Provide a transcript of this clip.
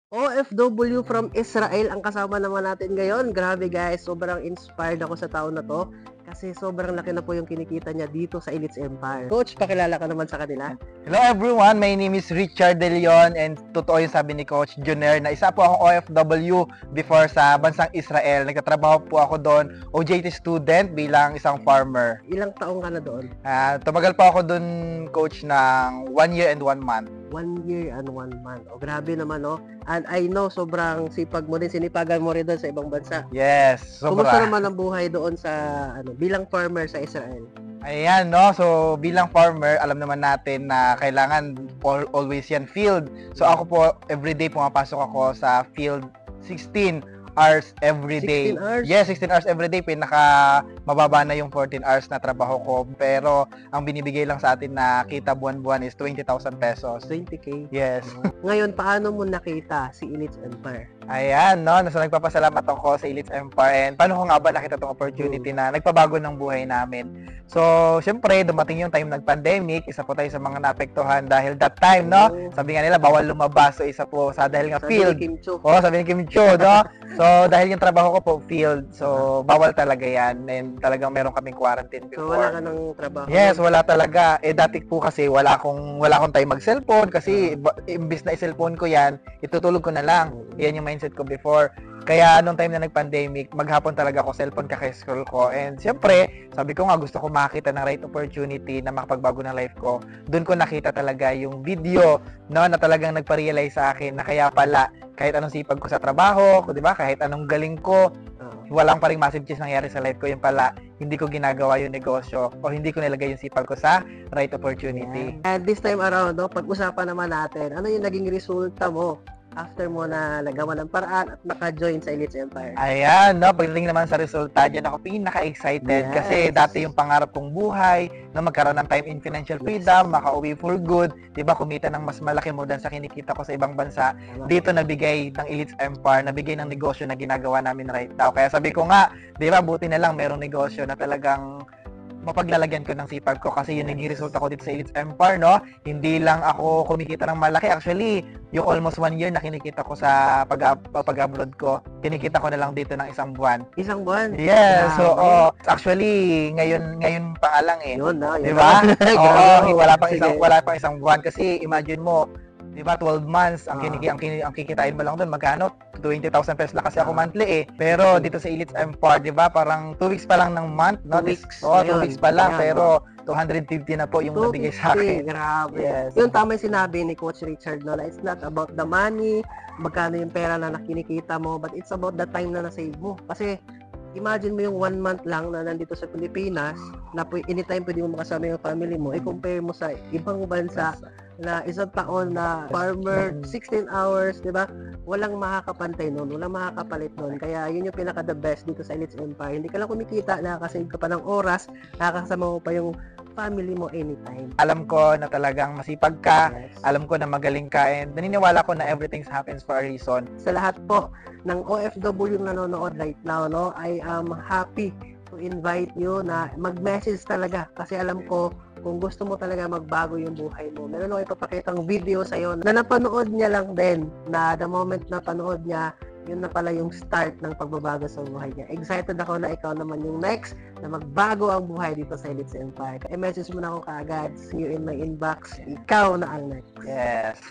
OFW from Israel ang kasama naman natin ngayon. Grabe guys, sobrang inspired ako sa tao na 'to kasi sobrang laki na po yung kinikita niya dito sa Elites Empire. Coach, pakilala ka naman sa kanila. Hello everyone, my name is Richard De Leon and totoo yung sabi ni Coach Juner na isa po akong OFW before sa bansang Israel. Nagtatrabaho po ako doon, OJT student bilang isang farmer. Ilang taong ka na doon? Tumagal po ako doon, Coach, ng 1 year and 1 month. 1 year and 1 month. O grabe naman, no? And I know, sobrang sipag mo din, sinipagan mo rin doon sa ibang bansa. Yes, Kumusta sobra. naman ang buhay doon sa, bilang farmer sa Israel? Ayan, no? So, bilang farmer, alam naman natin na kailangan always yan field. So, ako po, everyday pumapasok ako sa field 16 hours every day. 16 hours? Yes, 16 hours every day. Pinaka mababa na yung 14 hours na trabaho ko. Pero, ang binibigay lang sa atin na kita buwan-buwan is 20,000 pesos. 20K. Yes. Ngayon, paano mo nakita si Elites Empire? Ayan, no? So, nagpapasalamat ako sa Elites Empire. And paano ko nga ba nakita tong opportunity na nagpabago ng buhay namin? So, syempre, dumating yung time ng-pandemic. Isa po tayo sa mga naapektuhan dahil that time, no? Sabi nga nila, bawal lumabas. So, isa po sa dahil nga Sabi field. ni Kim Cho. Oo, sabi ni Kim Cho, no? So, dahil yung trabaho ko po field. So, bawal talaga yan. And talagang meron kaming quarantine So, wala ka before. ng trabaho. Yes, wala talaga. Dati po kasi wala akong time mag-cellphone kasi imbis na i-cellphone ko yan, itutulog ko na lang. Yan yung mindset ko before. Kaya nung time na nag-pandemic, maghapon talaga ako cellphone kaka-scroll ko. And siyempre, sabi ko nga gusto ko makita ng right opportunity na makapagbago ng life ko. Doon ko nakita talaga yung video, no, na talagang nagpa-realize sa akin na kaya pala kahit anong sipag ko sa trabaho, di ba? Kahit anong galing ko, walang pa ring massive change nangyari sa life ko. Yung pala, hindi ko ginagawa yung negosyo o hindi ko nilagay yung sipag ko sa right opportunity. And this time around, no, pag-usapan naman natin, ano yung naging resulta mo after mo na nagawa ng paraan at naka-join sa Elites Empire? Ayan, no, pagdating naman sa resulta, dyan ako pinaka-excited Yes. kasi dati yung pangarap kong buhay na magkaroon ng time in financial freedom, makauwi for good, 'di ba, kumita ng mas malaki more than sa kinikita ko sa ibang bansa. Dito nabigay ng Elites Empire, nabigay ng negosyo na ginagawa namin right now. Kaya sabi ko nga, 'di ba, buti na lang merong negosyo na talagang mapaglalagyan ko ng sipag ko kasi yun naging resulta ko dito sa Elites Empire, no? Hindi lang ako kumikita ng malaki. Actually, yung almost 1 year na kinikita ko sa pag-upload ko, kinikita ko na lang dito ng 1 buwan. Isang buwan? Yes, so Grabe. actually ngayon pa nga lang eh. Yun na, Di yun ba? na. Grabe. Oo, Sige. wala pang 1 buwan kasi imagine mo, 'di ba, 12 months ang ang kikitain mo lang doon magkano? 20,000 pesos lang kasi ako monthly eh. Pero dito sa Elites Empire, 'di ba, parang 2 weeks pa lang ng month, no? 2 weeks. Oo, 2 Ayun. weeks pa lang Ayan, pero 250 na po yung nabigay sa 250, akin. grabe. Yes. Yun, tama yung sinabi ni Coach Richard, no, na it's not about the money, magkano yung pera na nakinikita mo, but it's about the time na na-save mo. Kasi, imagine mo yung 1 month lang na nandito sa Pilipinas, na anytime pwede mo makasama yung family mo, i-compare mo sa ibang bansa na isang taon na farmer, 16 hours, di ba? Walang makakapantay nun, walang makakapalit nun. Kaya yun yung pinaka the best dito sa Elites Empire. Hindi ka lang kumikita, nakakasave ka pa ng oras, nakakasama mo pa yung family mo anytime. Alam ko na talagang masipag ka, Yes. alam ko na magaling ka, and naniniwala ko na everything happens for a reason. Sa lahat po ng OFW yung nanonood right now, no, I am happy to invite you na mag-message talaga kasi alam ko kung gusto mo talaga magbago yung buhay mo. Meron ako ipapakitang video sa iyo na napanood niya lang din, na the moment na panood niya, yun na pala yung start ng pagbabago sa buhay niya. Excited ako na ikaw naman yung next na magbago ang buhay dito sa Elites Empire. I-message mo na ako kaagad. See you in my inbox. Ikaw na ang next. Yes.